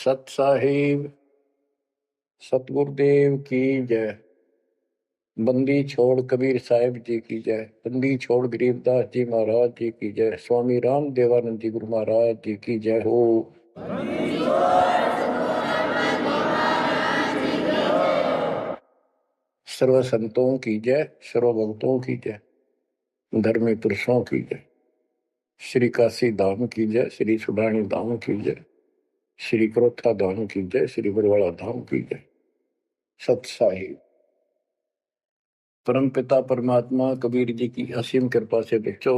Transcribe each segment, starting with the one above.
सत साहिब सतगुरुदेव की जय। बंदी छोड़ कबीर साहिब जी की जय। बंदी छोड़ गरीबदास जी महाराज जी की जय। स्वामी राम देवानंद जी गुरु महाराज जी की जय हो। सर्व संतों की जय, सर्व भक्तों की जय, धर्मी पुरुषों की जय। श्री काशी धाम की जय, श्री सुडानी धाम की जय, श्री क्रोथा धाम की जय, श्री बरवाड़ा धाम की जय। सत साहिब परम पिता परमात्मा कबीर जी की असीम कृपा से बच्चों,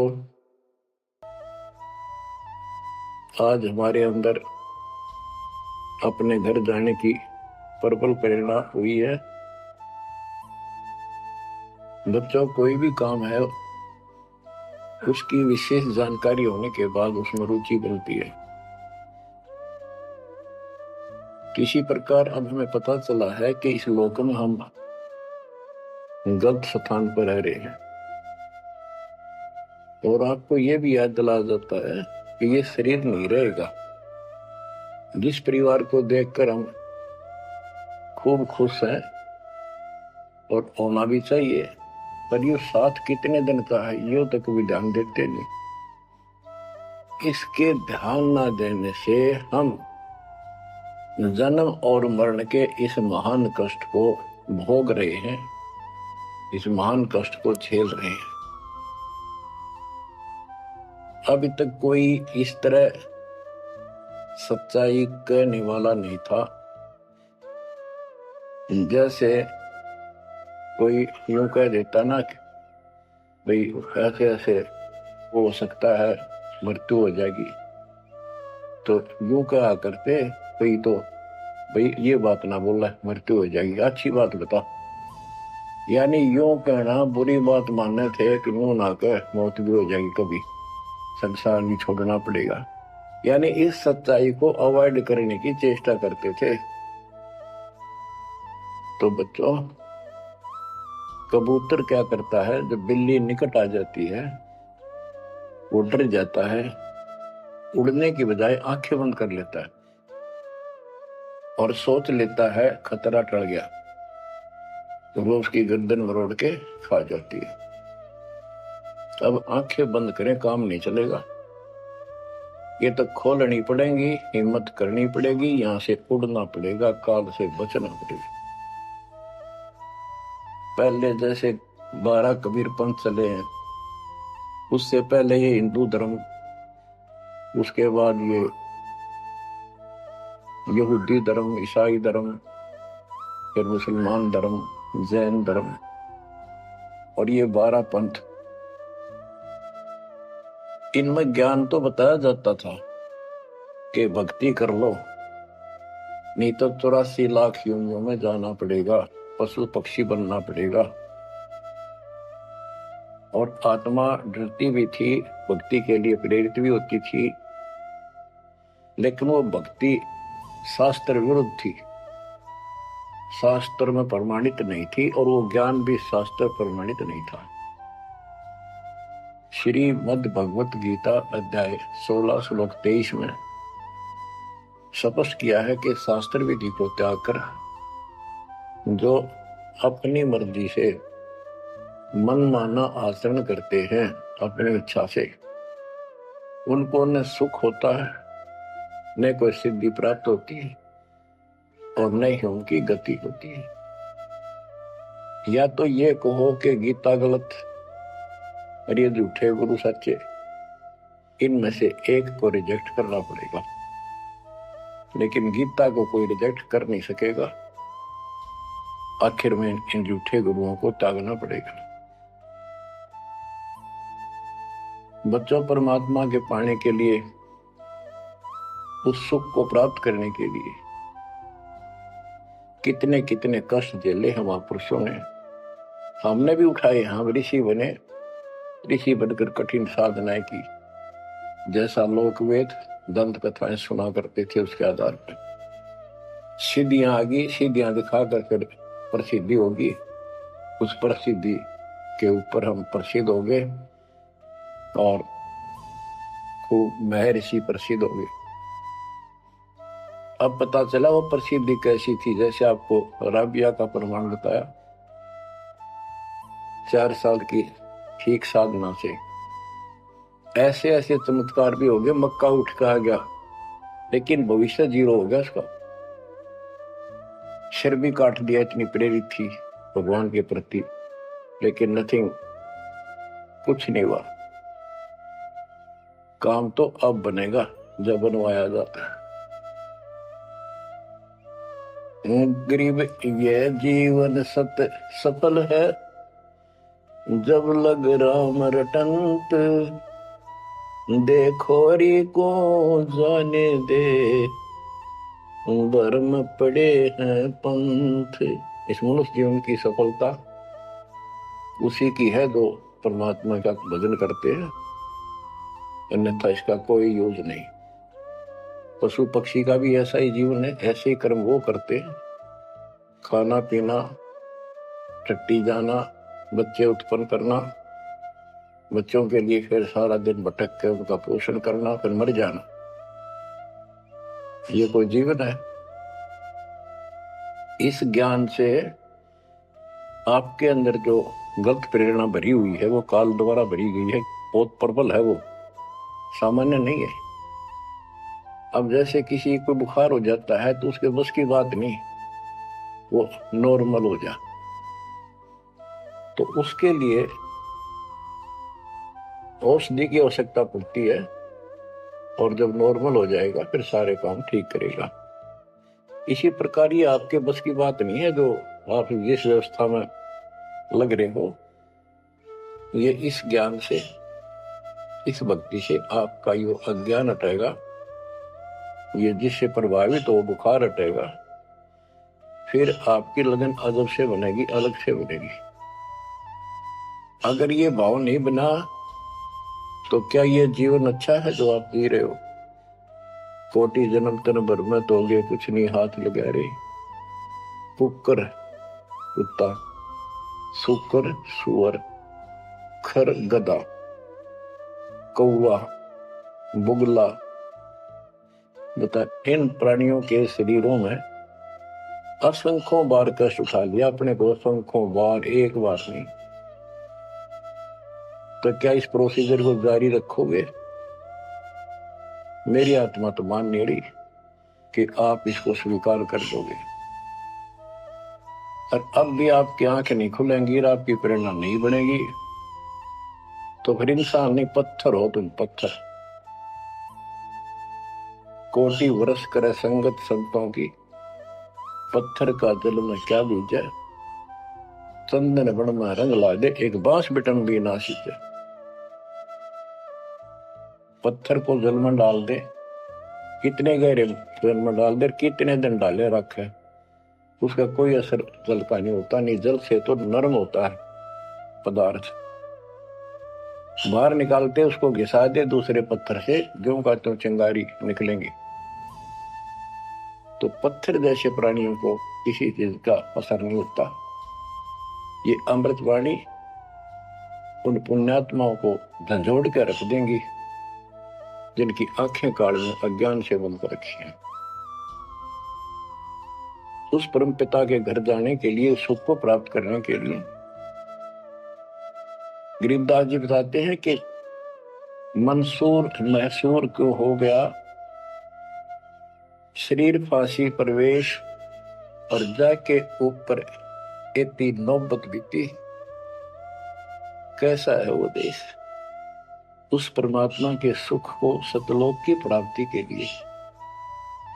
आज हमारे अंदर अपने घर जाने की प्रबल प्रेरणा हुई है। बच्चों, कोई भी काम है उसकी विशेष जानकारी होने के बाद उसमें रुचि बनती है। किसी प्रकार अब हमें पता चला है कि इस लोक में हम गलत स्थान पर रह रहे हैं, और आपको यह भी याद दिलाया जाता है कि ये शरीर नहीं रहेगा। जिस परिवार को देखकर हम खूब खुश हैं और होना भी चाहिए, पर ये साथ कितने दिन का है यो तक भी ध्यान देते नहीं। इसके ध्यान न देने से हम जन्म और मरण के इस महान कष्ट को भोग रहे हैं, इस महान कष्ट को झेल रहे हैं। अभी तक कोई इस तरह सच्चाई कहने वाला नहीं था। जैसे कोई यूं कह देता ना कि भाई ऐसे ऐसे हो सकता है, मृत्यु हो जाएगी, तो यूं कहा करते भाई, तो भाई ये बात ना बोला, मृत्यु हो जाएगी, अच्छी बात बता। यानी यूं कहना बुरी बात मानने थे कि यूं ना कह, मौत भी हो जाएगी, कभी संसार भी छोड़ना पड़ेगा। यानी इस सच्चाई को अवॉइड करने की चेष्टा करते थे। तो बच्चों, कबूतर क्या करता है, जब बिल्ली निकट आ जाती है वो डर जाता है, उड़ने की बजाय आंखें बंद कर लेता है और सोच लेता है खतरा टल गया, तो वो उसकी गर्दन मरोड़ के खा जाती है। अब आंखें बंद करें काम नहीं चलेगा, ये तो खोलनी पड़ेगी, हिम्मत करनी पड़ेगी, यहां से उड़ना पड़ेगा, काल से बचना पड़ेगा। पहले जैसे 12 कबीर पंथ चले हैं, उससे पहले ये हिंदू धर्म, उसके बाद ये यहूदी धर्म, ईसाई धर्म, फिर मुसलमान धर्म, जैन धर्म, और ये 12 पंथ। इनमें ज्ञान तो बताया जाता था कि भक्ति कर लो, नहीं तो 84 लाख योनियों में जाना पड़ेगा, पशु पक्षी बनना पड़ेगा। और आत्मा डरती भी थी, भक्ति के लिए प्रेरित भी होती थी, लेकिन वो भक्ति शास्त्र विरुद्ध थी, शास्त्र में प्रमाणित नहीं थी, और वो ज्ञान भी शास्त्र प्रमाणित नहीं था। श्रीमद् भगवत गीता अध्याय 16 श्लोक 23 में स्पष्ट किया है कि शास्त्र विधि को त्याग कर जो अपनी मर्जी से मनमाना आचरण करते हैं अपनी इच्छा से, उनको न सुख होता है, न कोई सिद्धि प्राप्त होती है, और न ही उनकी गति होती है। या तो ये कहो कि गीता गलत और ये झूठे गुरु सच्चे, इनमें से एक को रिजेक्ट करना पड़ेगा। लेकिन गीता को कोई रिजेक्ट कर नहीं सकेगा, आखिर में इन झूठे गुरुओं को त्यागना पड़ेगा। बच्चों, परमात्मा के पाने के लिए, उस सुख को प्राप्त करने के लिए कितने कितने कष्ट झेले हम महापुरुषों ने, हमने भी उठाए। हम ऋषि बने, ऋषि बनकर कठिन साधनाएं की, जैसा लोकवेद दंत कथाएं सुना करते थे, उसके आधार पर सिद्धियां आ गई, सिद्धियां दिखा कर फिर प्रसिद्धि होगी, उस प्रसिद्धि के ऊपर हम प्रसिद्ध हो गए और खूब महर्षि प्रसिद्ध हो गए। अब पता चला वो प्रसिद्धि कैसी थी, जैसे आपको राबिया का प्रमाण बताया, 4 साल की ठीक साधना से ऐसे ऐसे चमत्कार भी हो गए, मक्का उठ के आ गया, लेकिन भविष्य जीरो हो गया उसका। सिर भी काट दिया, इतनी प्रेरित थी भगवान के प्रति, लेकिन नथिंग, कुछ नहीं हुआ। काम तो अब बनेगा जब बनवाया जाता है। गरीब ये जीवन सफल है, जब लग राम रटंत, देखोरी को जाने दे, धर्म पड़े हैं पंथ। इस मनुष्य जीवन की सफलता उसी की है जो परमात्मा का भजन करते हैं, अन्यथा इसका कोई यूज नहीं। पशु पक्षी का भी ऐसा ही जीवन है, ऐसे ही कर्म वो करते हैं, खाना पीना, टट्टी जाना, बच्चे उत्पन्न करना, बच्चों के लिए फिर सारा दिन भटक के उनका पोषण करना, फिर मर जाना। ये कोई जीवन है? इस ज्ञान से आपके अंदर जो गलत प्रेरणा भरी हुई है वो काल द्वारा भरी गई है, बहुत प्रबल है, वो सामान्य नहीं है। अब जैसे किसी को बुखार हो जाता है तो उसके बस की बात नहीं वो नॉर्मल हो जा, तो उसके लिए औषधि की आवश्यकता पड़ती है, और जब नॉर्मल हो जाएगा फिर सारे काम ठीक करेगा। इसी प्रकार ये आपके बस की बात नहीं है जो आप जिस व्यवस्था में लग रहे हो। ये इस ज्ञान से, इस भक्ति से आपका ये अज्ञान हटेगा, ये जिससे प्रभावित हो बुखार हटेगा, फिर आपकी लगन अजब से बनेगी, अलग से बनेगी। अगर ये भाव नहीं बना तो क्या ये जीवन अच्छा है जो आप जी रहे हो? कोटि जन्म तन भर में तोगे कुछ नहीं हाथ लगा रे, कुकर कुत्ता, सुकर सुअर, खर गधा, कौवा बुगला, बता इन प्राणियों के शरीरों में असंख्यों बार कष्ट उठा लिया अपने को, असंख्यों बार, एक बार नहीं। तो क्या इस प्रोसीजर को जारी रखोगे? मेरी आत्मा तो मान नहीं रही कि आप इसको स्वीकार कर दोगे। और अब भी आपकी आंखें नहीं खुलेंगी और आपकी प्रेरणा नहीं बनेगी, तो फिर इंसान नहीं, पत्थर हो तुम, पत्थर। कोटि वर्ष करे संगत संतों की, पत्थर का जल में क्या बीजे, चंदन बन में रंग ला दे, एक बांस बिटन भी ना सींचे। पत्थर को जल में डाल दे, कितने गहरे जल में डाल दे, कितने दिन डाले रखे, उसका कोई असर जल का नहीं होता। नहीं, जल से तो नरम होता है पदार्थ, बाहर निकालते उसको घिसा दे दूसरे पत्थर से, जो का तो चिंगारी निकलेंगी। तो पत्थर जैसे प्राणियों को किसी चीज का असर नहीं होता। ये अमृतवाणी उन पुण्यात्माओं को झंझोड़ कर रख देंगी जिनकी आंखें काल में अज्ञान से बंद कर रखी हैं। उस परम पिता के घर जाने के लिए, सुख को प्राप्त करने के लिए, गरीबदास जी बताते हैं कि मंसूर मैसूर क्यों हो गया, शरीर फांसी प्रवेश, और जाके ऊपर इतनी नौबत बीती। कैसा है वो देश? उस परमात्मा के सुख को, सतलोक की प्राप्ति के लिए,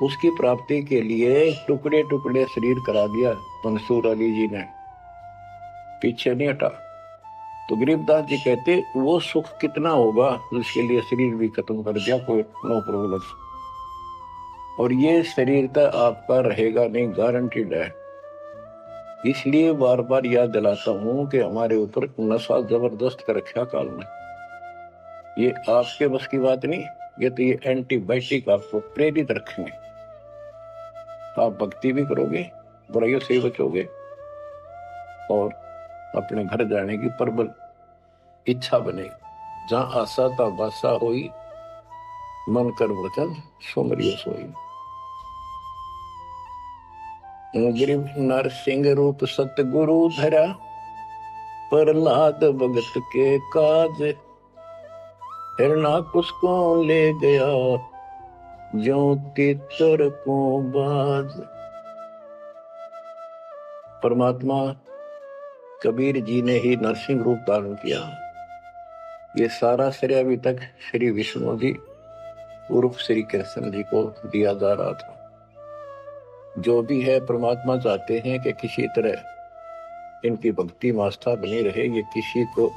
उसकी प्राप्ति के लिए टुकड़े टुकड़े शरीर करा दिया मंसूर अली जी ने, पीछे नहीं हटा। तो गरीबदास जी कहते वो सुख कितना होगा जिसके लिए शरीर भी खत्म कर दिया, कोई नो प्रॉब्लम। और ये शरीर तो आपका रहेगा नहीं, गारंटीड है। इसलिए बार बार याद दिलाता हूं कि हमारे ऊपर नशा जबरदस्त कर रखा काल में। ये आपके बस की बात नहीं, ये तो ये एंटीबायोटिक आपको प्रेरित रखेंगे। आप भक्ति भी करोगे, बुराइयों से बचोगे, और अपने घर जाने की प्रबल इच्छा बनेगी। जहां आशा ता बासा होई, मन कर वचन सुमरियो सोई। गिरिव नरसिंह रूप सतगुरु धरा, प्रहलाद भगत के काज, हिरणाकुश को ले गया, ज्यों तीतर को बाज। परमात्मा कबीर जी ने ही नरसिंह रूप धारण किया। ये सारा श्रेय अभी तक श्री विष्णु जी उर्फ श्री कृष्ण जी को दिया जा रहा था। जो भी है परमात्मा चाहते हैं कि किसी तरह इनकी भक्ति में आस्था बनी रहे। ये किसी को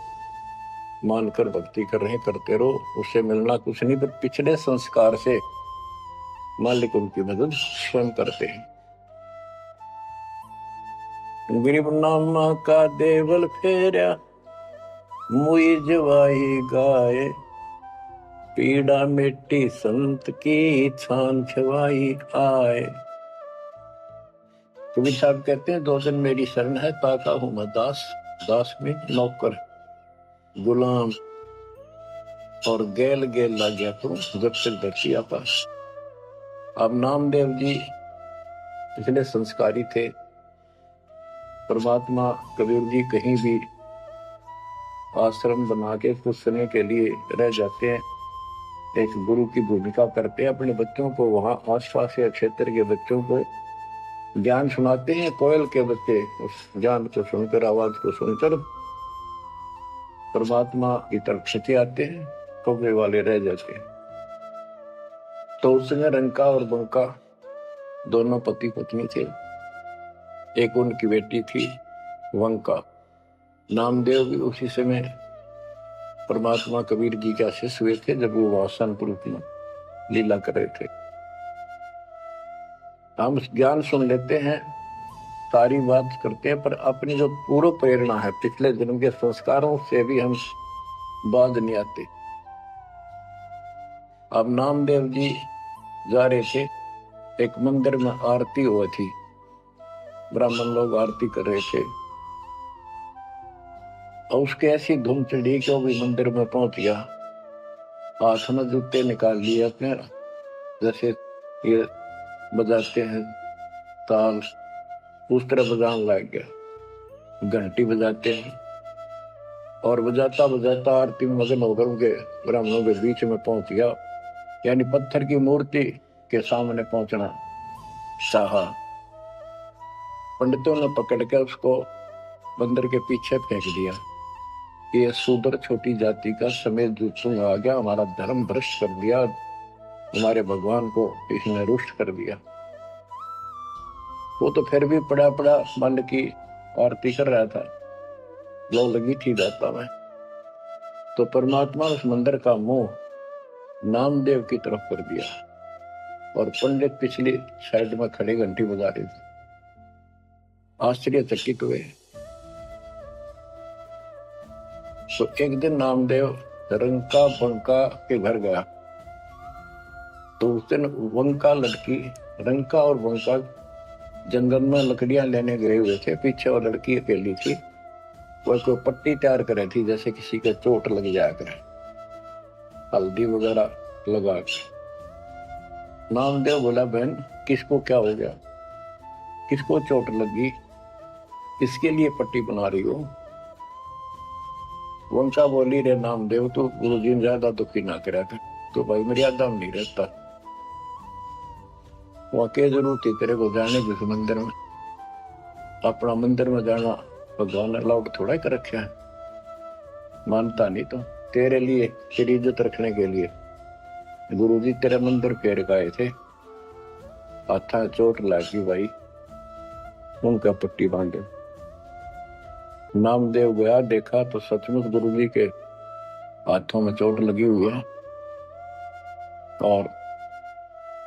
मानकर भक्ति कर रहे करते रहो, उससे मिलना कुछ नहीं, पर पिछले संस्कार से मालिक उनकी मदद स्वयं करते हैं। गरीब नामा का देवल फेरा, मुई जवाई गाय, पीड़ा मिट्टी संत की, छान छवाई आए। कबीर साहब कहते हैं, दो दिन मेरी शरण है, ताका हूं मैं दास, दास में नौकर गुलाम, और गेल गेल लग गया तो जब तक धरती आकाश। अब नामदेव जी पिछले संस्कारी थे। परमात्मा कबीर जी कहीं भी आश्रम बना के कुछ समय के लिए रह जाते हैं, एक गुरु की भूमिका करते हैं। अपने बच्चों को वहां आसपास के क्षेत्र के बच्चों को ज्ञान सुनाते हैं। कोयल के बच्चे उस ज्ञान को सुनकर, आवाज को सुनकर परमात्मा की तरफ खिंचे आते हैं, कौवे वाले रह जाते हैं। तो उस समय रंका और बंका दोनों पति पत्नी थे। एक उनकी बेटी थी वंका। नामदेव भी उसी समय परमात्मा कबीर जी के शिष्य हुए थे जब वो वासनपुर में लीला कर रहे थे। हम ज्ञान सुन लेते हैं, सारी बात करते हैं, पर अपनी जो पूर्व प्रेरणा है, पिछले जन्म के संस्कारों से भी हम बाज नहीं आते। अब नामदेव जी जा रहे थे, एक मंदिर में आरती हुई थी, ब्राह्मण लोग आरती कर रहे थे, और उसके ऐसी धूम चढ़ी कि वो भी मंदिर में पहुंच गया। हाथ में जूते निकाल लिए अपने, जैसे ये बजाते हैं ताल, उस तरह बजाने लग गया। घंटी बजाते हैं और बजाता बजाता आरती में मगन होकर उनके ब्राह्मणों के बीच में पहुंच गया। यानी पत्थर की मूर्ति के सामने पहुंचना चाहा। पंडितों ने पकड़ के उसको मंदिर के पीछे फेंक दिया। ये शूद्र छोटी जाति का समेत जूतों आ गया, हमारा धर्म भ्रष्ट कर दिया, हमारे भगवान को इसने रुष्ट कर दिया। वो तो फिर भी पड़ा पड़ा मन की आरती कर रहा था, लो लगी थी दाता में। तो परमात्मा उस मंदिर का मुंह नामदेव की तरफ कर दिया, और पंडित पिछली साइड में खड़े घंटी बजा रहे थे। आश्चर्यचकित हुए। तो एक दिन नामदेव रंका बंका के घर गया, तो उस दिन वंका लड़की, रंका और वंका जंगल में लकड़ियां लेने गए हुए थे। पीछे वो लड़की अकेली थी, वह कोई पट्टी तैयार करे थी, जैसे किसी के चोट लग जाया करे, हल्दी वगैरह लगा के। नामदेव बोला, बहन किसको क्या हो गया, किसको चोट लगी, किसके लिए पट्टी बना रही हो? वंका बोली, रे नामदेव तो गुरु जी ज्यादा दुखी ना करा कर, तो भाई मर्यादा में नहीं रहता, वहां के जरूरत थी तेरे को जाने जिस मंदिर में, अपना मंदिर में जाना भगवान ने अलाउड थोड़ा कर रखा है, मानता नहीं तो तेरे लिए, तेरी इज्जत रखने के लिए गुरु जी तेरे मंदिर फेर गए थे, हाथा चोट लगी भाई, उनका पट्टी बांधे। नामदेव गया, देखा तो सचमुच गुरु जी के हाथों में चोट लगी हुई है, और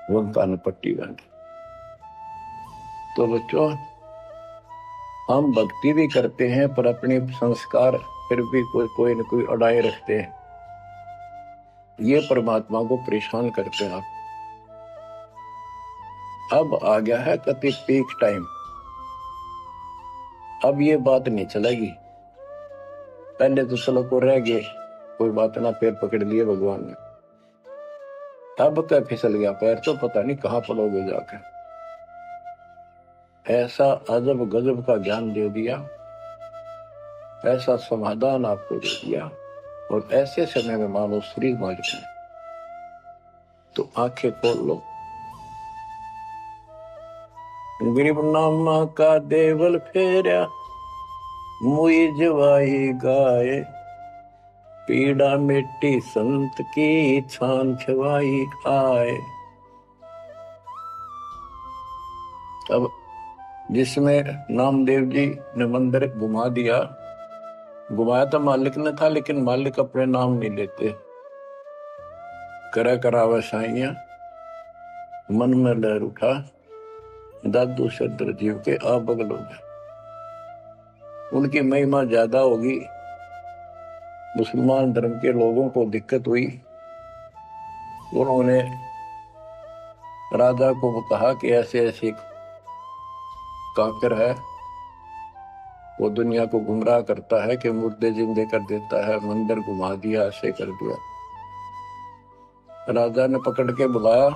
वंका ने पट्टी बांधी। तो बच्चों, हम भक्ति भी करते हैं, पर अपने संस्कार फिर भी कोई न कोई अड़ाए रखते हैं, ये परमात्मा को परेशान करते हैं। अब आ गया है कति पीक टाइम, अब ये बात नहीं चलेगी। पहले तो चलो को रह गए, कोई बात ना, पैर पकड़ लिए भगवान ने, अब क्या फिसल गया पैर, तो पता नहीं कहां पड़ोगे जाकर। ऐसा अजब गजब का ज्ञान दे दिया, ऐसा समाधान आपको दे दिया, और ऐसे समय में मानो श्री मालिक ने। तो आंखें खोल लो। गरीब नामा का देवल फेरा, मुई जवाई गाए, पीड़ा मिट्टी संत की छान छवाई आए। अब जिसमें नामदेव जी ने मंदिर घुमा दिया, घुमाया तो मालिक ने था, लेकिन मालिक अपने नाम नहीं लेते। करा करावे साइया, मन में लहर उठा, दादू सदर जीव के आ बगल हो गया। उनकी महिमा ज्यादा होगी। मुसलमान धर्म के लोगों को दिक्कत हुई, उन्होंने राजा को कहा कि ऐसे ऐसे काकर है, वो दुनिया को गुमराह करता है कि मुर्दे जिंदे कर देता है, मंदिर घुमा दिया, ऐसे कर दिया। राजा ने पकड़ के बुलाया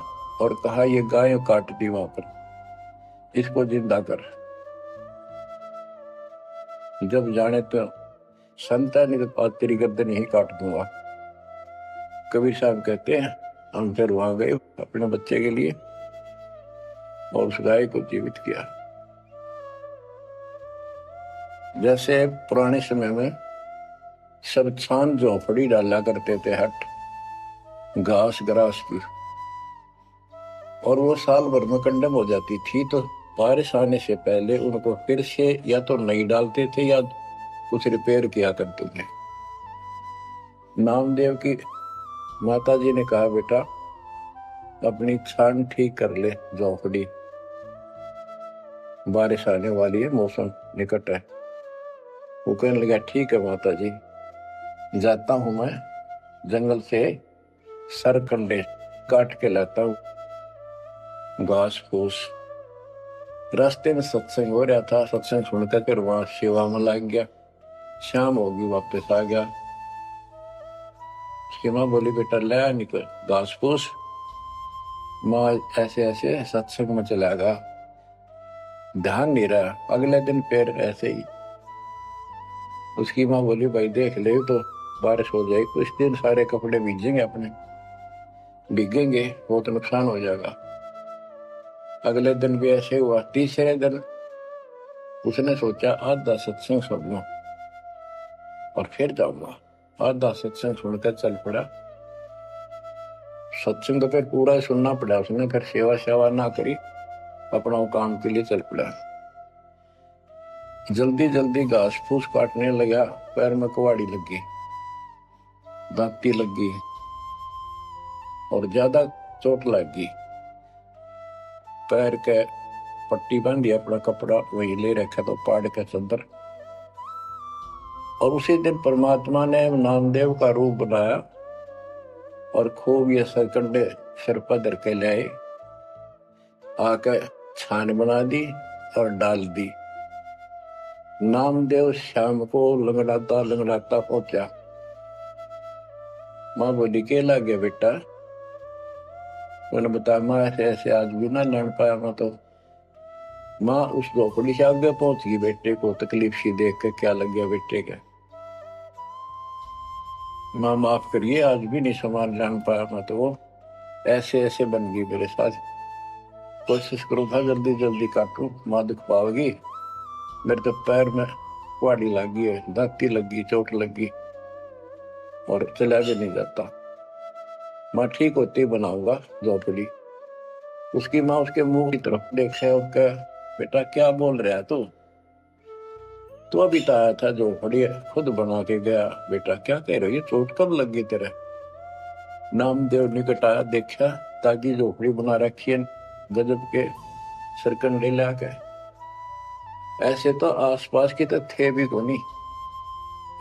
और कहा ये गाय काट दी वहां पर, इसको जिंदा कर। जब जाने तो संता नहीं तो तेरी गर्दन ही काट दूंगा। कबीर साहब कहते हैं हम फिर वहां गए अपने बच्चे के लिए और उस गाय को जीवित किया। जैसे पुराने समय में सब छान झोपड़ी डाला करते थे, हट घास ग्रास की, और वो साल भर में कंडम हो जाती थी, तो बारिश आने से पहले उनको फिर से या तो नहीं डालते थे या कुछ रिपेयर किया करते थे। नामदेव की माता जी ने कहा बेटा अपनी छान ठीक कर ले झोपड़ी, बारिश आने वाली है, मौसम निकट है। वो कहने लगा ठीक है माता जी, जाता हूं मैं जंगल से सरकंडे काट के लाता हूं, घास फूस। रास्ते में सत्संग हो रहा था, सत्संग सुनकर फिर वहां सेवा में लग गया। शाम होगी वापस आ गया। उसकी माँ बोली बेटा ले निकल घास फूस। माँ ऐसे ऐसे सत्संग में चला गया, ध्यान नहीं रहा। अगले दिन फिर ऐसे ही। उसकी माँ बोली भाई देख ले तो बारिश हो जाएगी, कुछ दिन सारे कपड़े भीगेंगे, अपने भीगेंगे, बहुत नुकसान हो जाएगा। अगले दिन भी ऐसे हुआ। तीसरे दिन उसने सोचा आधा सत्संग सुन लो और फिर जाऊंगा। आधा सत्संग सुनकर चल पड़ा। सत्संग तो फिर पूरा ही सुनना पड़ा उसने, फिर सेवा सेवा ना करी, अपना काम के लिए चल पड़ा। जल्दी जल्दी घास फूस काटने लगा, पैर में कुहाड़ी लगी, दांती लगी और ज्यादा चोट लगी। पैर के पट्टी बांधी, अपना कपड़ा वही ले रखा तो पाड़ के चंदर। और उसी दिन परमात्मा ने नामदेव का रूप बनाया और खूब ये सरकंडे सिर पर धर के लाए, आके छान बना दी और डाल दी। नामदेव शाम को लंगड़ाता लंगड़ाता पहुंचा। माँ बोली के लग गया बेटा? उन्होंने बताया माँ ऐसे ऐसे आज भी ना लड़ पाया मैं तो। माँ उस झोपड़ी से आगे पहुंच गई, बेटे को तकलीफ सी देख के क्या लग गया बेटे का। माँ माफ करिए आज भी नहीं सामान जान पाया मैं तो, वो ऐसे ऐसे बन गई मेरे साथ। कोशिश करो था जल्दी जल्दी काटूं, माँ दुख पाओगी। मेरे तो पैर में कुहाड़ी लग गई है, दांती लगी, चोट लगी और चला भी नहीं जाता। माँ ठीक होती बनाऊंगा झोपड़ी। उसकी माँ उसके मुंह की तरफ देखे और कहा बेटा क्या बोल रहा है तू? तो अभी तो आया था झोपड़ी खुद बना के गया, बेटा क्या कह रही है, चोट कब लग गई तेरे? नामदेव निकट आया, देखा ताकि झोपड़ी बना रखी है गजब के सरकंडे लाके। ऐसे तो आसपास की तो थे भी कोनी,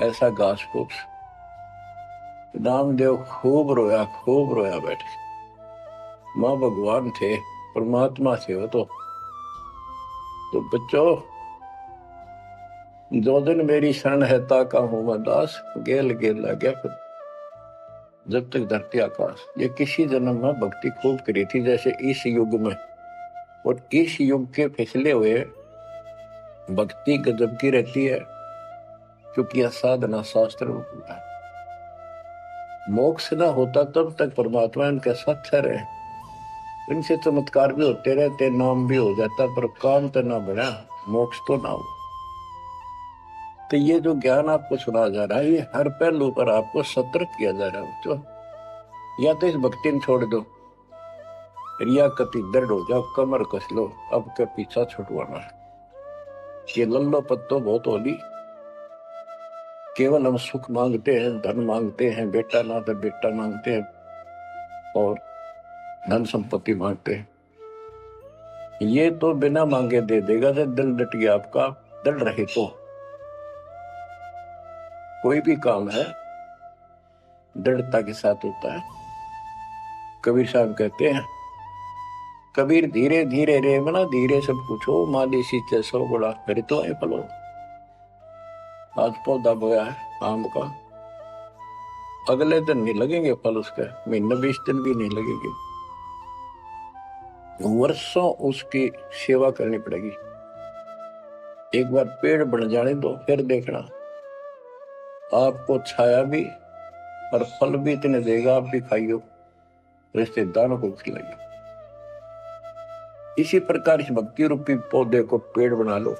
ऐसा घास फूस। नामदेव खूब रोया बैठ। माँ भगवान थे, परमात्मा थे वो तो बच्चों जो दिन मेरी शरण है ताका हूं मैं दास, गेल गेल लग गया फिर जब तक धरती आकाश। ये किसी जन्म में भक्ति खूब करी थी जैसे इस युग में, और इस युग के फिसले हुए भक्ति गजब की रहती है, क्योंकि यह साधना शास्त्र में पूरा है। मोक्ष ना होता तब तक परमात्मा इनके साथ रहे, इनसे चमत्कार भी होते रहते, नाम भी हो जाता, पर काम तो ना बढ़ा, मोक्ष तो ना हो। तो ये जो ज्ञान आपको सुना जा रहा है, ये हर पहलू पर आपको सतर्क किया जा रहा है। तो या तो इस भक्ति में छोड़ दो, रिया कति दृढ़ हो जाओ, कमर कस लो, अब के पीछा छुटवाना है। ये लल्लो पत्तो बहुत होली, केवल हम सुख मांगते हैं, धन मांगते हैं, बेटा ना तो बेटा मांगते हैं और धन संपत्ति मांगते हैं। ये तो बिना मांगे दे देगा, जब दिल डट गया आपका, दृढ़ रहे तो कोई भी काम है दृढ़ता के साथ होता है। कबीर साहब कहते हैं, कबीर धीरे धीरे रे मना, धीरे सब कुछ हो, माली सींचे सो बड़ा फिर तो है फलो। आज पौधा बोया है आम का, अगले दिन नहीं लगेंगे फल उसके, महीने 20 दिन भी नहीं लगेंगे, वर्षों उसकी सेवा करनी पड़ेगी। एक बार पेड़ बन जाने दो, फिर देखना आपको छाया भी और फल भी इतने देगा, आप भी खाइयो, रिश्तेदारों को खिलाइयो। इसी प्रकार इस भक्ति रूपी पौधे को पेड़ बना लो।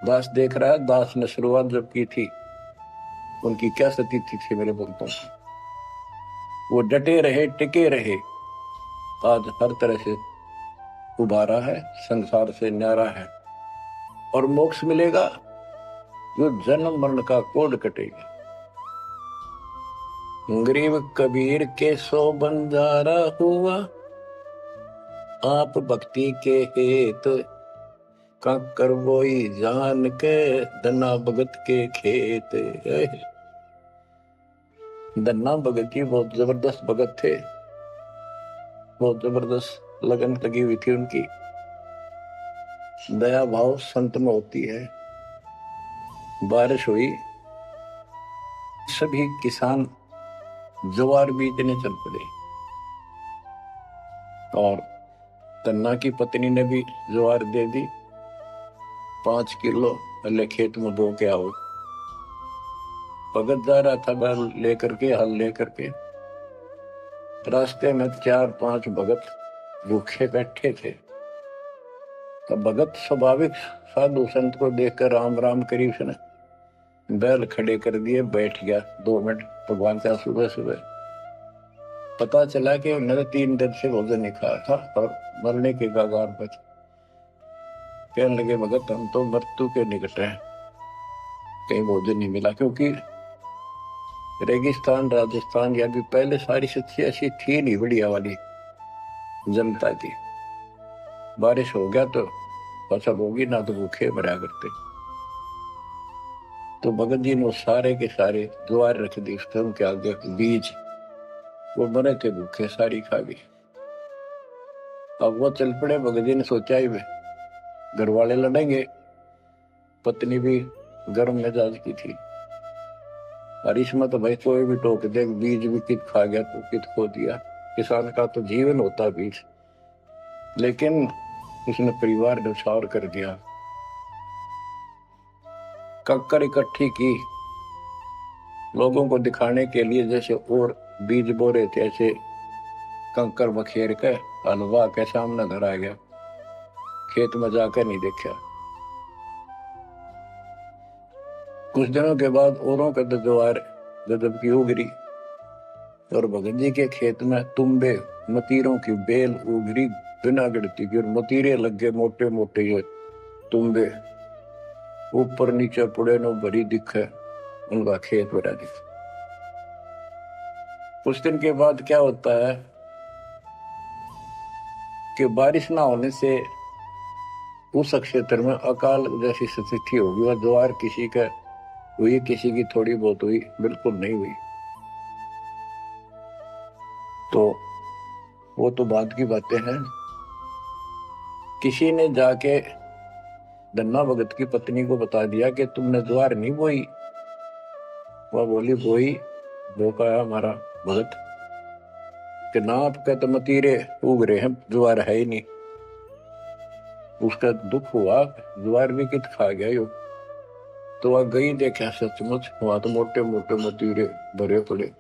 दास देख रहा है, दास ने शुरुआत जब की थी, उनकी क्या स्थिति थी मेरे भक्तों की, वो डटे रहे, टिके रहे, आज हर तरह से उबारा है, संसार से न्यारा है, और मोक्ष मिलेगा, जो जन्म मरण का कोड कटेगा। गरीब कबीर के 100 बंजारा हुआ, आप भक्ति के हेत कंकर बोई जान के, धन्ना भगत के खेत। धन्ना भगत जी बहुत जबरदस्त भगत थे, बहुत जबरदस्त लगन लगी हुई थी उनकी। दया भाव संत में होती है। बारिश हुई, सभी किसान ज्वार बीजने चल पड़े, और तन्ना की पत्नी ने भी ज्वार दे दी, 5 किलो पहले खेत में बो के आओ। भगत जा रहा था बैल लेकर के, हल लेकर के, रास्ते में 4-5 भगत भूखे बैठे थे। तब भगत स्वाभाविक साधु संत को देखकर राम राम करी, उसने बैल खड़े कर दिए, बैठ गया 2 मिनट भगवान का। सुबह सुबह पता चला कि उन्होंने 3 दिन से भोजन नहीं खाया था और मरने के कगार पर। कहने लगे, भगत हम तो मृत्यु के निकट हैं, कहीं भोजन नहीं मिला, क्योंकि रेगिस्तान राजस्थान या भी पहले सारी स्थिति ऐसी थी नहीं, बढ़िया वाली जनता थी। बारिश हो गया तो फसल होगी, ना तो भूखे मरा करते। तो भगत जी ने सारे के सारे ज्वार रख दी उनके आगे, बीज, वो मरे थे भूखे, सारी खा गई। अब वो चल पड़े। भगत जी ने सोचा ही घर वाले लड़ेंगे, पत्नी भी गर्म मिजाज की थी, और इसमें तो भाई कोई भी टोक दे, बीज भी कित खा गया तो कित खो दिया, किसान का तो जीवन होता बीज। लेकिन उसने परिवार नुकसान कर दिया, कंकर इकट्ठी की लोगों को दिखाने के लिए, जैसे और बीज बो रहे थे ऐसे कंकर बखेर के हलवा के सामने घर आ गया, खेत में जाकर नहीं देखा। कुछ दिनों के बाद औरों का ज्वार गजब की उगरी, और भगत जी के खेत में तुम्बे मतीरों की बेल उगरी बिना गिनती की, और मतीरे लग गए मोटे मोटे, ये तुम्बे ऊपर नीचे पुड़े नो भरी दिखे, उनका खेत भरा दिखे। कुछ दिन के बाद क्या होता है कि बारिश ना होने से उस क्षेत्र में अकाल जैसी स्थिति होगी, और ज्वार किसी का हुई, किसी की थोड़ी बहुत हुई, बिल्कुल नहीं हुई। तो वो तो बात की बातें हैं। किसी ने जाके धन्ना भगत की पत्नी को बता दिया कि तुमने ज्वार नहीं बोई। वह बोली, बोई, वो कहा हमारा भगत कि ना आपके तो मतीरे उग रहे हैं, ज्वार है ही नहीं। उसका दुख हुआ, ज्वार भी कित खा गया यो। तो वह गई, देखा सचमुच वहां तो मोटे मोटे मतीरे भरे पड़े।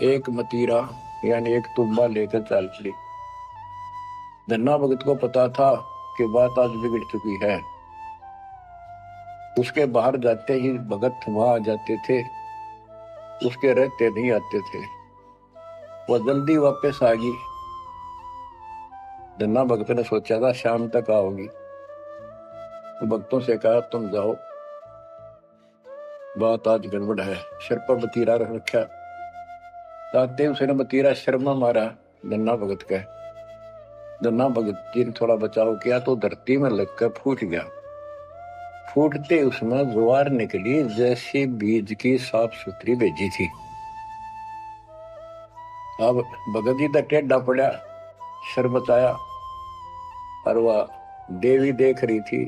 एक मतीरा यानी एक तुम्बा लेकर चल पड़ी। धन्ना भगत को पता था कि बात आज बिगड़ चुकी है। उसके बाहर जाते ही भगत वहां आ जाते थे, उसके रहते नहीं आते थे। वह जल्दी वापस आ गई। धन्ना भगत ने सोचा था शाम तक आओगी, तो भक्तों से कहा तुम जाओ, बात आज गड़बड़ है। सिर पर बतीरा रख रखा, ताते उसने बतीरा शर्मा मारा धन्ना भगत का। धन्ना भगत जी ने थोड़ा बचाव किया तो धरती में लगकर फूट गया। फूटते उसमें ज्वार निकली जैसी बीज की साफ सुथरी भेजी थी। अब भगत जी तक टेढ़ा पड़ा, सर बचाया, और वह देवी देख रही थी,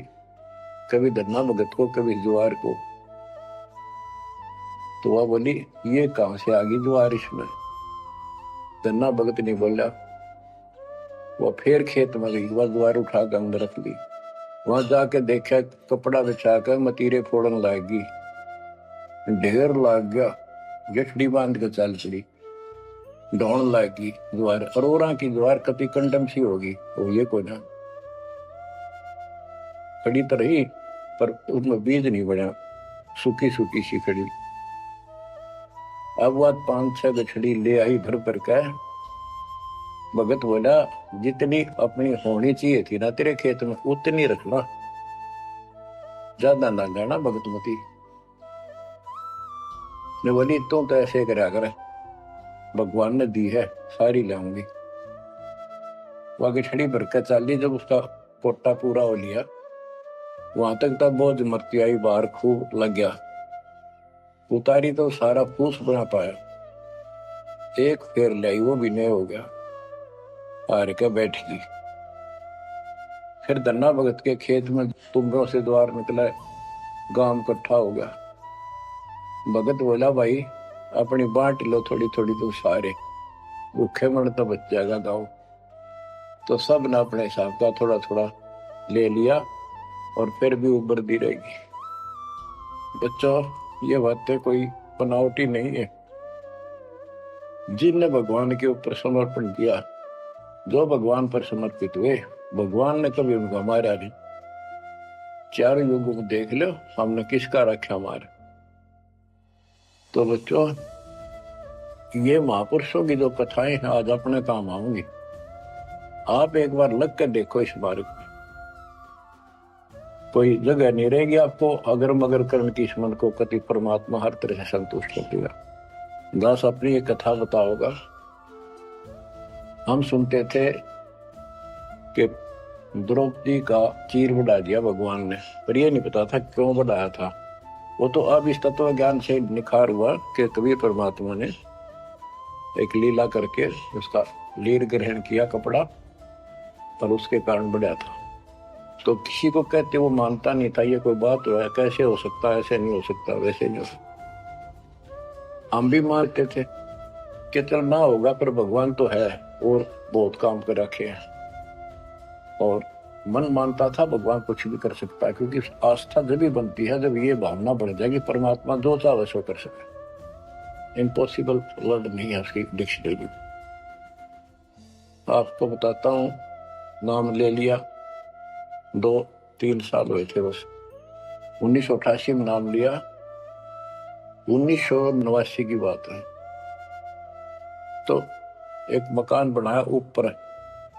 कभी धन्ना भगत को कभी ज्वार को। तो वह बोली ये कहां से आ गई ज्वार इसमें। धन्ना भगत नहीं बोला। वह फिर खेत में गई, वह ज्वार उठाकर अंदर रख ली। वहां जाके देखा, कपड़ा बिछाकर मतीरे फोड़न लागी, ढेर लाग गया। गठड़ी बांध के चल पड़ी, ढोण लागी ज्वार। अरोरा की ज्वार कति कंडम सी होगी, वो ये कोई ना खड़ी तो रही, पर उसमें बीज नहीं बना, सूखी सूखी सी खड़ी। अब वह 5-6 गठड़ी ले आई भर भर के। भगत बोला जितनी अपनी होनी चाहिए थी ना तेरे खेत में उतनी रखना, ज्यादा ना जाना भगतमती ने। बोली तू तो ऐसे करा कर, भगवान ने दी है सारी लाऊंगी। वह गठड़ी भर के चाली, जब उसका पोटा पूरा हो लिया वहां तक तब बहुत मरती आई, बाहर खूब लग गया। उतारी तो सारा फूस बना पाया, एक फेर लाई वो भी नहीं हो गया, हार के बैठ गई। फिर धन्ना भगत के खेत में तुम्बों से द्वार निकला, गांव इकट्ठा हो गया। भगत बोला भाई अपनी बांट लो थोड़ी थोड़ी, तो सारे भूखे मर तो बच जाएगा गाँव। तो सब ने अपने हिसाब का थोड़ा थोड़ा ले लिया, और फिर भी उबर दी रहेगी। बच्चों ये बातें कोई बनावटी नहीं है। जिनने भगवान के ऊपर समर्पण किया, जो भगवान पर समर्पित हुए, भगवान ने कभी उनका मारा नहीं। चारों युगों को देख लो, हमने किसका रखा मार। तो बच्चों ये महापुरुषों की जो कथाएं हैं आज अपने काम आऊंगी। आप एक बार लग कर देखो इस बारे में, कोई जगह नहीं रहेगी आपको अगर मगर करने की। इस मन को कति परमात्मा हर तरह से संतुष्ट होगा। दास अपनी एक कथा बताओगा। हम सुनते थे कि द्रौपदी का चीर बढ़ा दिया भगवान ने, पर ये नहीं पता था क्यों बढ़ाया था। वो तो अब इस तत्व ज्ञान से निखार हुआ कि कबीर परमात्मा ने एक लीला करके उसका लीर ग्रहण किया कपड़ा, पर उसके कारण बढ़ा था। तो किसी को कहते वो मानता नहीं था, ये कोई बात है, कैसे हो सकता, ऐसे नहीं हो सकता, वैसे नहीं हो सकता। हम भी मानते थे कि चल ना होगा, पर भगवान तो है और बहुत काम कर रखे हैं। और मन मानता था भगवान कुछ भी कर सकता है, क्योंकि आस्था जब भी बनती है जब ये भावना बढ़ जाएगी परमात्मा जो चाहे सो कर सके। इम्पॉसिबल वर्ड नहीं है उसकी डिक्शनरी। आपको बताता हूँ, नाम ले लिया, 2-3 साल हुए थे बस। 1988 में नाम लिया, 1989 की बात है। तो एक मकान बनाया, ऊपर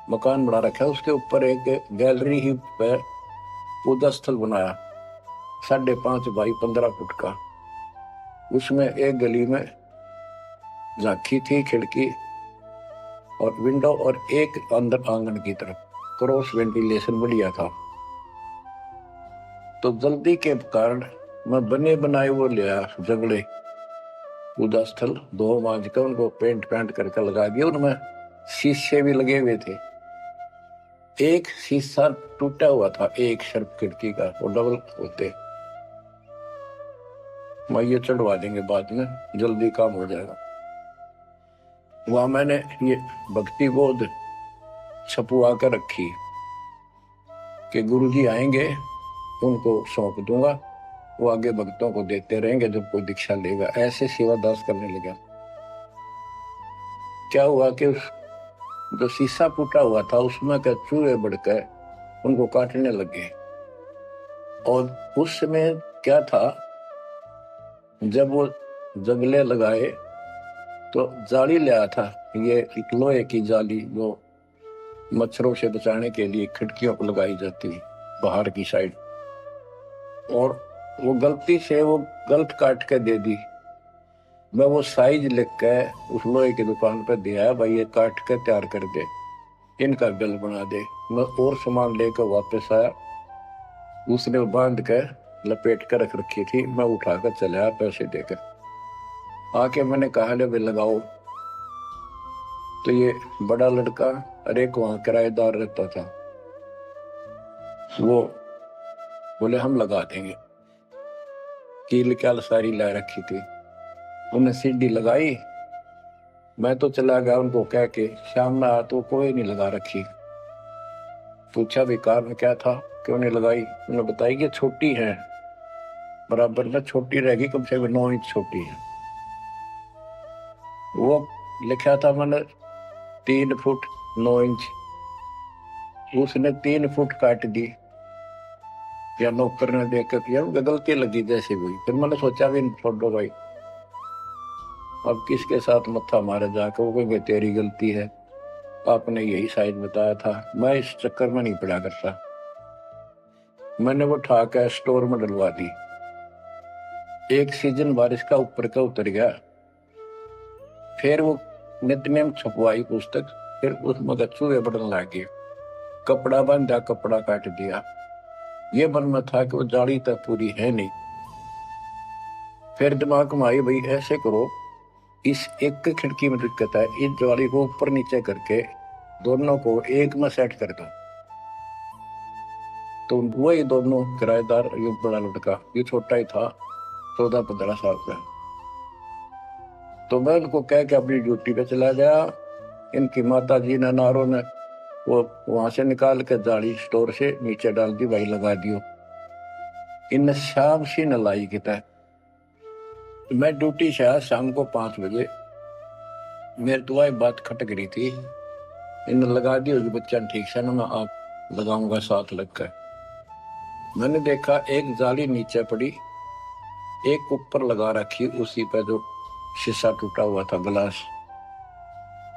मकान बना रखा है, उसके ऊपर एक गैलरी ही पे पूजा स्थल बनाया, 5.5 बाई 15 फुट का। उसमें एक गली में झांकी थी, खिड़की और विंडो, और एक अंदर आंगन की तरफ क्रॉस वेंटिलेशन बढ़िया था। तो जल्दी के कारण मैं बने बनाए वो लिया जगड़े पूजा स्थल, 2 मांझ कर उनको पेंट करके लगा दिया। उनमें शीशे भी लगे हुए थे। एक शीशा टूटा हुआ था, एक शर्फ खिड़की का, वो डबल होते। मैं ये चढ़वा देंगे बाद में, जल्दी काम हो जाएगा। वहां मैंने ये भक्ति बोध छपुआ कर रखी कि गुरुजी आएंगे, उनको सौंप दूंगा, वो आगे भक्तों को देते रहेंगे जब कोई दीक्षा लेगा। ऐसे सेवादास करने लगा। क्या हुआ कि उस जो शीशा टूटा हुआ था उसमें के चूहे बढ़कर उनको काटने लगे। और उस समय क्या था, जब वो जंगले लगाए तो जाली लिया था, ये लोहे की जाली जो मच्छरों से बचाने के लिए खिड़कियों पर लगाई जाती है बाहर की साइड। और वो गलती से वो गलत काट के दे दी। मैं वो साइज लिख के उस लोहे की दुकान पर दिया, भाई ये काट के तैयार कर दे, इनका बिल बना दे। मैं और सामान लेकर वापस आया, उसने बांध कर लपेट कर रख रखी थी। मैं उठाकर चला पैसे देकर। आके मैंने कहा ले भाई लगाओ। तो ये बड़ा लड़का और एक वहां किराएदार रहता था, वो बोले हम लगा देंगे। कील क्या सारी ला रखी थी, उन्हें सीढ़ी लगाई। मैं तो चला गया उनको कह के, शाम में आया तो कोई नहीं लगा रखी। पूछा भी कारण क्या था, क्यों नहीं लगाई? उन्होंने बताई कि छोटी है, बराबर में छोटी रहेगी, कम से कम 9 इंच छोटी है। वो लिखा था मैंने 3 फुट 9 इंच, उसने 3 फुट काट दी। या नौकर ने देख कर किया, गलती लगी जैसे हुई। फिर मैंने सोचा भी छोड़ो भाई, अब किसके साथ मत्था मारे जाकर। वो कोई तेरी गलती है, आपने यही साइज बताया था। मैं इस चक्कर में नहीं पड़ा करता। मैंने वो उठा कर स्टोर में डलवा दी। एक सीजन बारिश का ऊपर का उतर गया, फिर वो नित्यनेम छपवाई पुस्तक, फिर उसमें चूहे बढ़ने लगे। कपड़ा बांधा, कपड़ा काट दिया। ये मन में था कि वो जाली तक पूरी है नहीं। फिर दिमाग में आई, भाई ऐसे करो, इस एक खिड़की में दिक्कत है, इस जाली को ऊपर नीचे करके दोनों को एक में सेट कर दो। तो वही दोनों किराएदार, ये बड़ा लड़का, ये छोटा ही था, 14-15 साल का। तो मैं उनको कह के अपनी ड्यूटी पे चला गया। इनकी माता जी ने, नारों ने, वो वहां से निकाल के जाली स्टोर से नीचे डाल दी, भाई लगा दियो। इन शाम सी न लाई किता। मैं ड्यूटी से आया शाम को 5 बजे। मेरी दुआई बात खटक रही थी, इन लगा दी होगी बच्चा ठीक से ना, मैं आप लगाऊंगा साथ लगकर। मैंने देखा एक जाली नीचे पड़ी, एक ऊपर लगा रखी, उसी पे जो शीशा टूटा हुआ था गिलास।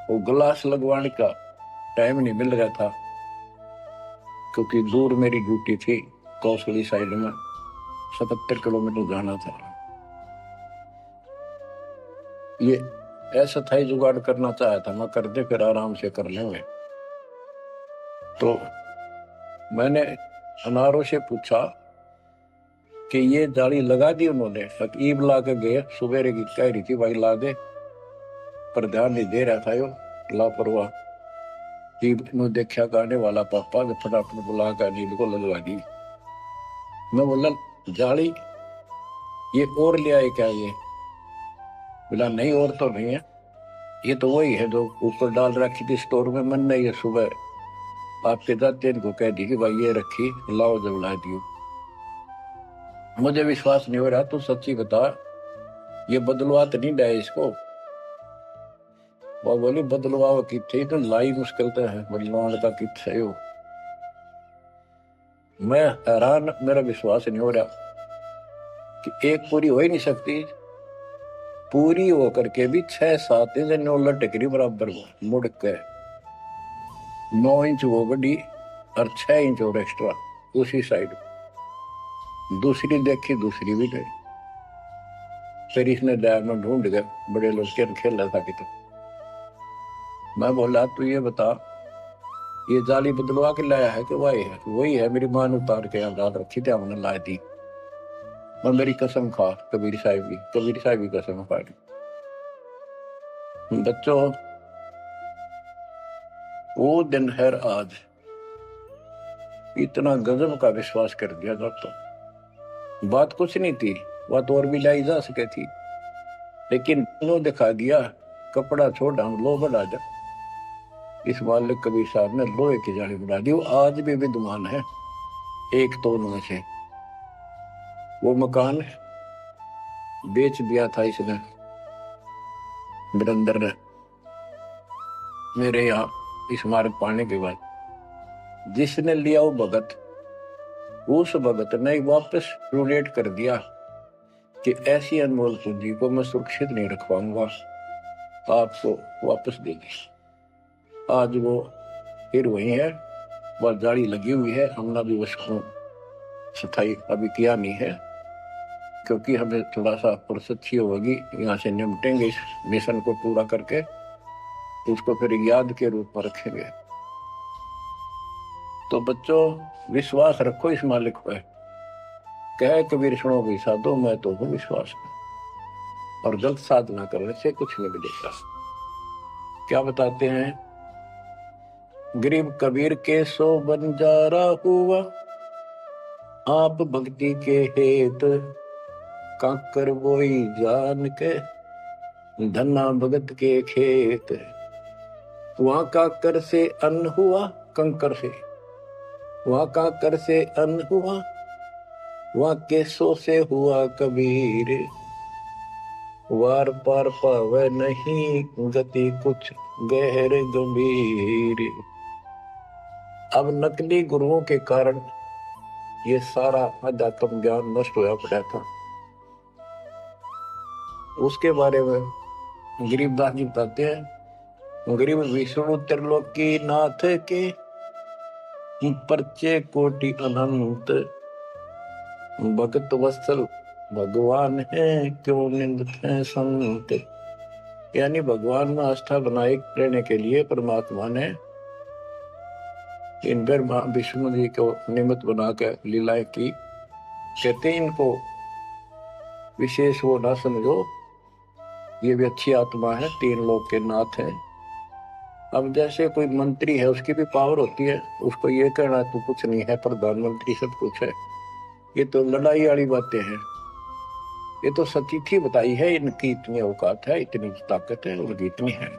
वो गिलास लगवाने का टाइम नहीं मिल रहा था, क्योंकि दूर मेरी ड्यूटी थी, कौशली साइड में 77 किलोमीटर जाना था। ये ऐसा था ही जुगाड़ करना चाहा था मैं, कर दे फिर आराम से कर लेंगे। तो मैंने अनारों से पूछा कि ये जाली लगा दी उन्होंने? ईब ला के गए, सुबेरे की कह रही थी भाई ला दे, पर ध्यान नहीं दे रहा था यो लापरवाह। ईब ने देखा गाने वाला पापा ने फटाफट बुला कर नील को लगवा दी। मैं बोला जाली ये और ले आए क्या? ये बोला नहीं और तो नहीं है, ये तो वही है जो ऊपर डाल रखी थी स्टोर में। मैंने ये सुबह आपके जाते इनको कह दी कि भाई ये रखी, लाओ जब ला दियो। मुझे विश्वास नहीं हो रहा, तू सच्ची बता, ये बदलवा तो नहीं डाय इसको? वो बोली बदलवाओ की थी तो लाई मुश्किल तो है, बदलवाने का कित है यो। मैं हैरान, मेरा विश्वास नहीं हो रहा कि एक पूरी हो ही नहीं सकती। पूरी हो करके भी 6-7 इंच नौ टिकरी बराबर मुड़ के 9 इंच वो बड़ी और 6 इंच और एक्स्ट्रा उसी साइड। दूसरी देखी, दूसरी भी गई। फिर इसने डायमंड ढूंढ गए, बड़े लोग खेल रहा था कि तो मैं बोला तू ये बता, ये जाली बदलवा के लाया है कि वही है? वही है, मेरी मां ने उतार के यहाँ डाल रखी थी, हमने ला दी। मैं मेरी कसम खा, कबीर साहिब की कसम खा दी। बच्चों, वो दिन है आज, इतना गजब का विश्वास कर दिया दोस्तों। बात कुछ नहीं थी, बात और भी लाई जा सके थी, लेकिन लो दिखा दिया, कपड़ा छोड़ हम लो बढ़ा जा। इस मालिक कबीर साहब ने लोहे की जाली बना दी, वो आज भी विद्यमान है। एक तो उनमें से वो मकान बेच दिया था इसने, वीरेंद्र ने, मेरे यहाँ स्मारक पाने के बाद। जिसने लिया वो भगत, उस भगत ने वापस डोनेट कर दिया कि ऐसी अनमोल पूंजी को मैं सुरक्षित नहीं रख पाऊंगा, आपको वापस देगी। आज वो फिर वही है, वह जाली लगी हुई है। हमने भी उसको सफाई अभी किया नहीं है, क्योंकि हमें थोड़ा सा फुर्सत ही होगी, यहाँ से निपटेंगे इस मिशन को पूरा करके, उसको फिर याद के रूप में रखेंगे। तो बच्चों, विश्वास रखो इस मालिक पर। कहे कबीर सुनो भी साधो, मैं तो हूँ विश्वास में, और गलत साधना करने से कुछ नहीं मिलेगा। क्या बताते हैं, गरीब कबीर के सो बंजारा हुआ, आप भक्ति के हेत काकर बोई जान के, धन्ना भगत के खेत। वहां काकर से अन्न हुआ, कंकर से, वहां काकर से अन्न हुआ, वहां केसों से हुआ कबीर, वार पार पावे नहीं गति कुछ गहर गंभीर। अब नकली गुरुओं के कारण ये सारा अध्यात्म ज्ञान नष्ट होया पड़ा था। उसके बारे में गरीबदास जी बताते हैं, गरीब विष्णु त्रिलोकी नाथ के परचे कोटि अनंत, भक्त वत्सल भगवान है क्यों निंदत है संत। यानी भगवान में आस्था बनाए रहने के लिए परमात्मा ने इन पर विष्णु जी को निमित्त बनाकर लीलाएं की। कहते हैं इनको विशेष वो ना समझो, ये भी अच्छी आत्मा है, तीन लोक के नाथ हैं। अब जैसे कोई मंत्री है, उसकी भी पावर होती है, उसको ये कहना तो कुछ नहीं है, प्रधानमंत्री सब कुछ है, ये तो लड़ाई वाली बातें हैं। ये तो सतीथी बताई है, इनकी इतनी औकात है, इतनी ताकत है, उनकी इतनी है,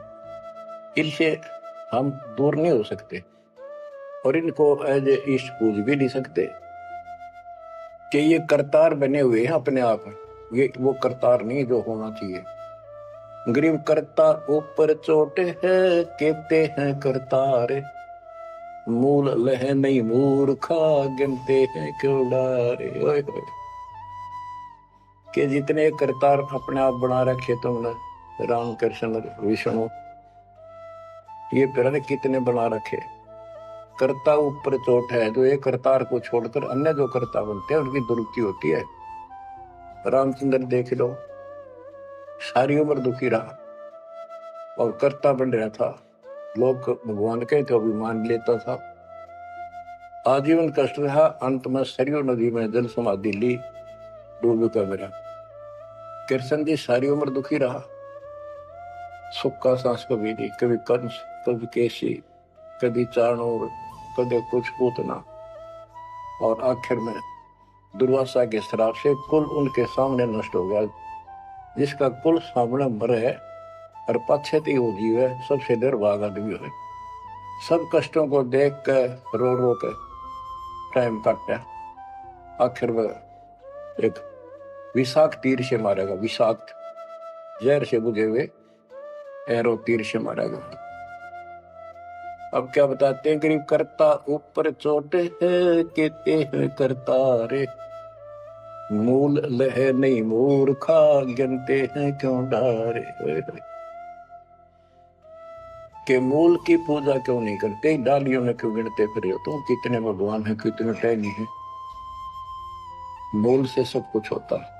इनसे हम दूर नहीं हो सकते, और इनको एज ए ईस्ट पूज भी नहीं सकते कि ये करतार बने हुए हैं अपने आप। ये वो करतार नहीं जो होना चाहिए। गरीब करता ऊपर चोट है, कहते हैं करतार, मूल लह नहीं मूर्खा, गिनते हैं क्यों डारे। ओए ओए, कि जितने करतार अपने आप बना रखे तुमने, राम कृष्ण विष्णु, ये फिर कितने बना रखे। कर्ता ऊपर चोट है, जो एक करतार को छोड़कर अन्य जो कर्ता बनते हैं उनकी दुरुक्ति होती है। रामचंद्र देख लो, सारी उम्र दुखी रहा और कर्ता बन रहा था, लोग भगवान के तो अभिमान लेता था, आजीवन कष्ट रहा। अंत में सरयू नदी में जल समाधि ली, डूब का मेरा। कृष्ण जी सारी उम्र दुखी रहा, सुख का सांस कभी नहीं, कभी कंस, कभी केसी, कभी चाणूर, कभी कुछ पूतना, और आखिर में दुर्वासा के श्राप से कुल उनके सामने नष्ट हो गया। जिसका कुल सामने मरे है और पश्चात वो जीव है, सबसे निर्भाग आदमी है। सब कष्टों को देख कर रो रो कर टाइम काटा, आखिर में एक विषाक्त तीर से मारेगा, विषाक्त जहर से बुझे हुए एरो तीर से मारेगा। अब क्या बताते हैं, गरीब करता ऊपर चोट है, कहते हैं करतारे, मूल लह नहीं मूर्खा, गिनते हैं क्यों डारे। के मूल की पूजा क्यों नहीं करते, डालियों में क्यों गिनते फिर हो तुम, कितने भगवान है, कितने टहनी है। मूल से सब कुछ होता है।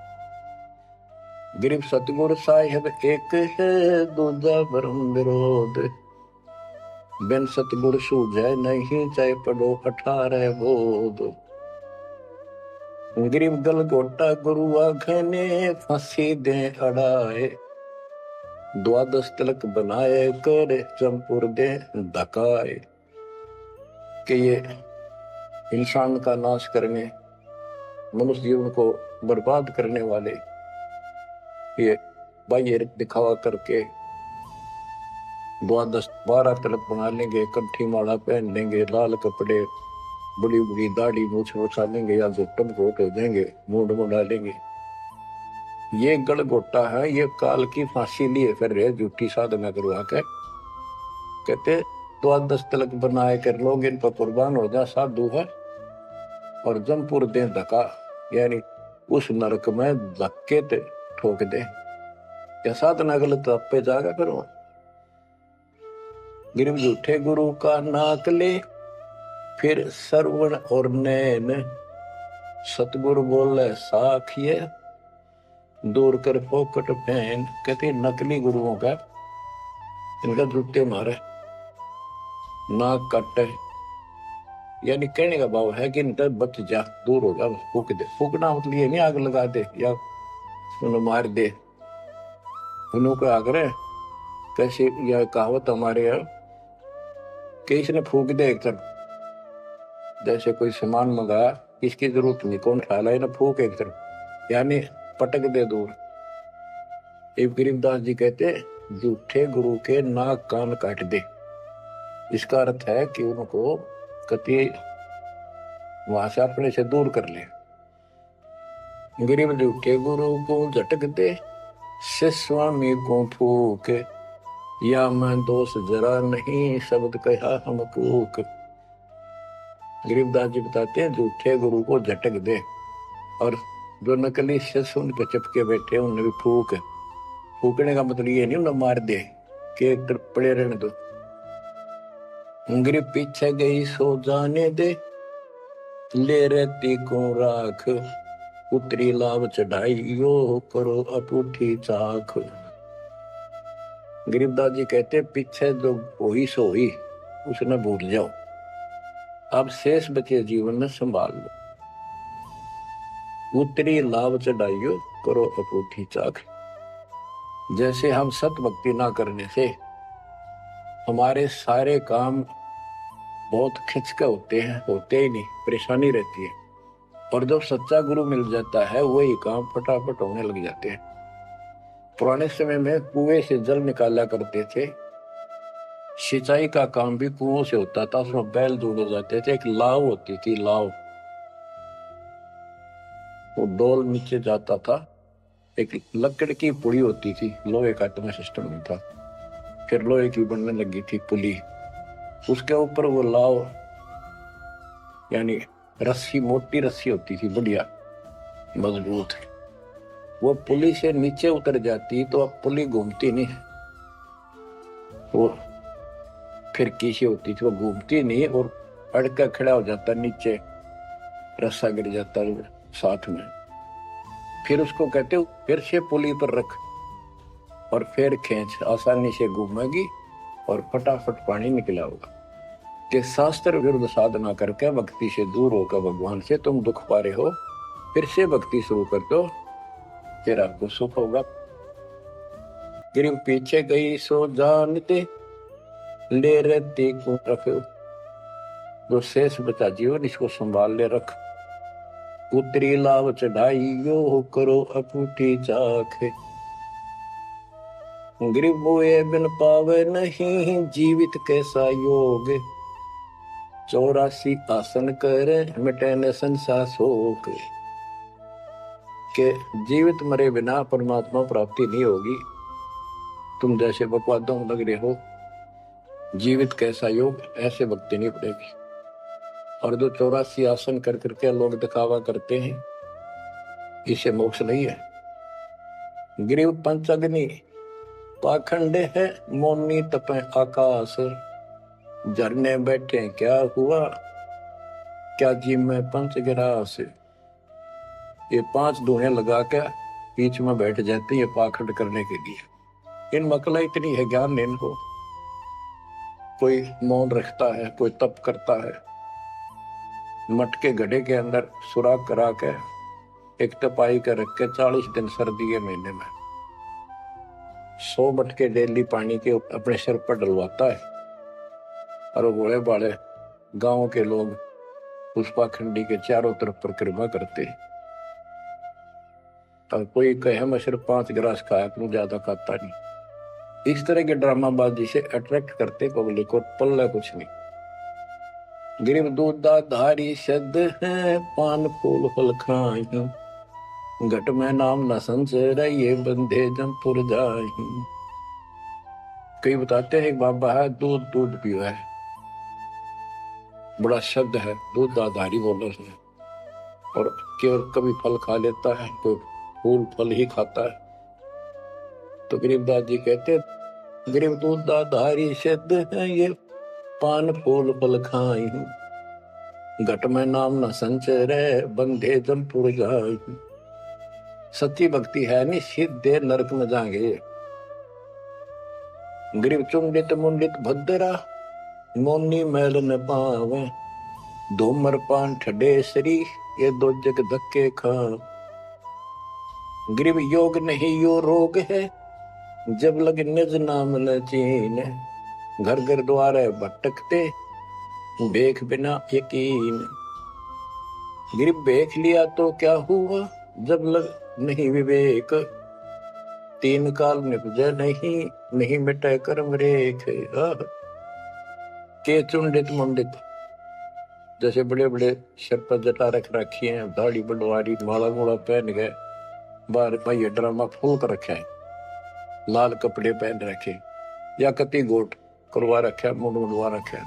गरीब सतगुरु साहिब एक है, दूजा ब्रह्म विरोध, बिन सतगुरु सूझे नहीं, चाहे पढ़ो 18 बोध। गरीब गल गोटा गुरु आखने, फांसी दे अड़ाए, द्वादश तिलक बनाए कर, चंपुर दे धकाए। कि ये इंसान का नाश करने, मनुष्य जीवन को बर्बाद करने वाले ये बाह्य दिखावा करके 12 तिलक बना लेंगे, कंठी माला पहन लेंगे, लाल कपड़े बड़ी बड़ी दाढ़ी मूछ उछालेंगे या घुटन घोट हो जाएंगे, मूड में डालेंगे। ये गलगोटा है, ये काल की फांसी लिए फिर रहे झूठी साधना करवा के। कहते तो 10 तलक बनाए कर लोग इन पर कुर्बान हो जा साधु है, और जमपुर दे धक्का, यानी उस नरक में धक्के ते ठोक दे। क्या साधना गलत आप पे जागा करो। गिरव झूठे गुरु का नाक ले, फिर श्रवण और नैन, सतगुरु बोले साखिए, दूर कर फोकट पहन। कहते नकली गुरुओं का इनका जूते मारे, नाक काटे, यानी कहने का भाव है कि इनका बच जा, दूर हो जा, फूक दे। फूकना मतलब ये नहीं आग लगा दे या उन्हें मार दे। उन्होंने आग्रह कैसे, यह कहावत हमारे है कि इसने फूक दे एक तरफ, जैसे कोई सामान मंगाया, इसकी जरूरत नहीं, कौन खा ला, ना फूक एक तरफ, यानी पटक दे दूर। एक गरीबदास जी कहते झूठे गुरु के नाक कान काट दे। इसका अर्थ है कि उनको कति वहां से अपने से दूर कर ले। गरीब झूठे गुरु को झटक दे, से स्वामी को फूक, या मैं दोष जरा नहीं, शब्द कहा हम कूक। गरीबदास जी बताते हैं झूठे गुरु को झटक दे, और जो नकली शिष्य उनके चिपके बैठे उन्हें भी फूक। फूकने का मतलब ये नहीं उन्हें मार दे कि एक तरफ पड़े रहने दो। गरीब पीछे गई सो जाने दे, ले रहती को राख, उतरी लाभ चढ़ाई यो करो अपूठी चाख। गरीबदास जी कहते पीछे जो होई सो हुई, उसने भूल जाओ, अब शेष बचे जीवन में संभाल लो। उतरी लाभ चढ़ाइयो करो अपूठी चाख। जैसे हम सत भक्ति ना करने से हमारे सारे काम बहुत खिंचके होते हैं, होते ही नहीं, परेशानी रहती है। और जब सच्चा गुरु मिल जाता है वही काम फटाफट होने लग जाते हैं। पुराने समय में कुएं से जल निकाला करते थे, सिंचाई का काम भी कुओं से होता था, उसमें बैल जोड़े जाते थे। एक लाव होती थी, लाव, वो डोल नीचे जाता था, एक लकड़ की पुड़ी होती थी, लोहे का इतना सिस्टम नहीं था, फिर लोहे की बनने लगी थी पुली, उसके ऊपर वो लाव यानी रस्सी, मोटी रस्सी होती थी, बढ़िया मजबूत। वो पुली से नीचे उतर जाती तो अब पुली घूमती नहीं, वो फिर किसी होती थी, वो घूमती नहीं और अड़का खड़ा हो जाता, नीचे रस्सा गिर जाता साथ में। फिर उसको कहते फिर से पुली पर रख और फिर खींच, आसानी से घूमेगी और फटाफट पानी निकला होगा। कि शास्त्र विरुद्ध साधना करके भक्ति से दूर होकर भगवान से तुम दुख पा रहे हो, फिर से भक्ति शुरू कर दो, फिर आपको सुख होगा। गिरव पीछे गई सो जानते, ले रहती को रख, जो शेष बचा जीवन इसको संभाल ले रख। उतरी लाभ चढ़ाइयो करो अपूठी चाख। गिरव बोए बिन पावे नहीं, जीवित कैसा योग, 84 आसन कर मिटे न संसार शोक। के जीवित मरे बिना परमात्मा प्राप्ति नहीं होगी। तुम जैसे बकवादों लग रहे हो, जीवित कैसा योग, ऐसे भक्ति नहीं पड़ेगी। और जो 84 आसन कर करके लोग दिखावा करते हैं, इसे मोक्ष नहीं है। गिरिव पंचअग्नि पाखंड है, मोनी तपे आकाश, झरने बैठे क्या हुआ, क्या जी में पंच गिरास। ये 5 धुएं लगा के बीच में बैठ जाते हैं ये पाखंड करने के लिए। इन मकला इतनी है ज्ञान नहीं इनको। कोई मौन रखता है, कोई तप करता है, मटके घड़े के अंदर सुराख करा के एक तपाई कर रख के 40 दिन सर्दी के महीने में 100 मटके डेली पानी के अपने सिर पर डलवाता है। और वो बड़े बड़े गांव के लोग पुष्पाखंडी के चारों तरफ परिक्रमा करते हैं। और कोई कहे मैं सिर्फ 5 गिलास खाया करूं, ज्यादा खाता नहीं। इस तरह के ड्रामाबाजी से अट्रैक्ट करते पब्लिक को, पल्ला कुछ नहीं। गिरिव दूधा धारी शब्द है, पान फूल फल खायूं, घट में नाम न संचर, ये बंधे जमपुर जायूं। कई बताते हैं एक बाबा है, दूध दूध पियो है, बड़ा शब्द है, दूध दाधारी बोलो उसने, और केवल कभी फल खा लेता है, कोई फूल फल ही खाता है। तो गरीबदास जी कहते, गरीब दूध दाधारी शब्द है, ये पान फूल फल खाई, घट में नाम न संचरे, बंधे जमपुर जाई। सच्ची भक्ति है नहीं, सीधे नरक में जाएंगे। गरीब चुंडित मुंडित भद्रा, मोनी मैल न पावे, धूमर पान ठडेसरी, ये दो जग धक्के खा। गरीब योग नहीं यो रोग है, जब लग निज नाम न चीन, घर घर द्वारे भटकते, देख बिना यकीन। गरीब देख लिया तो क्या हुआ, जब लग नहीं विवेक, तीन काल निपजे नहीं, नहीं मिटे कर्म रेख। के चुंडित मुंडित, जैसे बड़े बड़े सिर पर जटा रख रखी है, दाढ़ी बड़वारी, माला मोला पहन गए, बाहर भाई ड्रामा फूल कर रखे, लाल कपड़े पहन रखे, या कति गोट करवा रखे, मुंड मुंडवा रखे,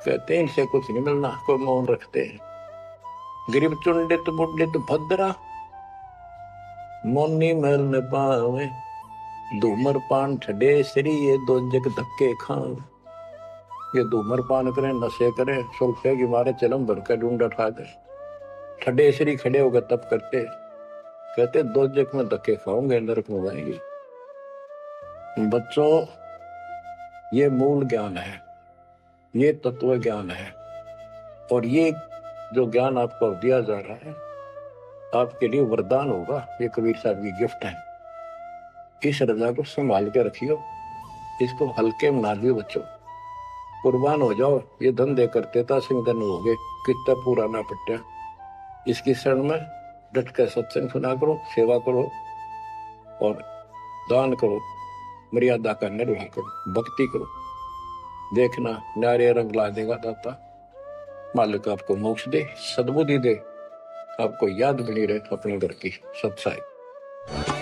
कहते हैं इनसे कुछ नहीं मिलना, कोई मौन रखते हैं। गरीब चुंडित मुंडित भद्रा, मोनी मैल न पावे, धूमर पान ठडे श्री, ये दो जग धक्के खाए। ये धूमर पान करें, नशे करें, सुल्फे की मारे चलम भर कर ढूंढ उठा दे, ठडे श्री खड़े होकर तप करते, कहते दो जग में धक्के खाओगे, नरक में जाएंगे। बच्चों, ये मूल ज्ञान है, ये तत्व ज्ञान है, और ये जो ज्ञान आपको दिया जा रहा है, आपके लिए वरदान होगा। ये कबीर साहब की गिफ्ट है। इस रजा को संभाल के रखियो, इसको हल्के में ना लियो बच्चों, कुर्बान हो जाओ। ये धंधे करते था सिंह धन हो गए, कितना पूरा ना पट्टा। इसकी शरण में डट कर सत्संग सुना करो, सेवा करो और दान करो, मर्यादा का निर्वाह करो, भक्ति करो। देखना नारे रंग ला देगा दाता। मालिक आपको मोक्ष दे, सद्बुद्धि दे, आपको याद बनी रहे अपने घर की सच्चाई।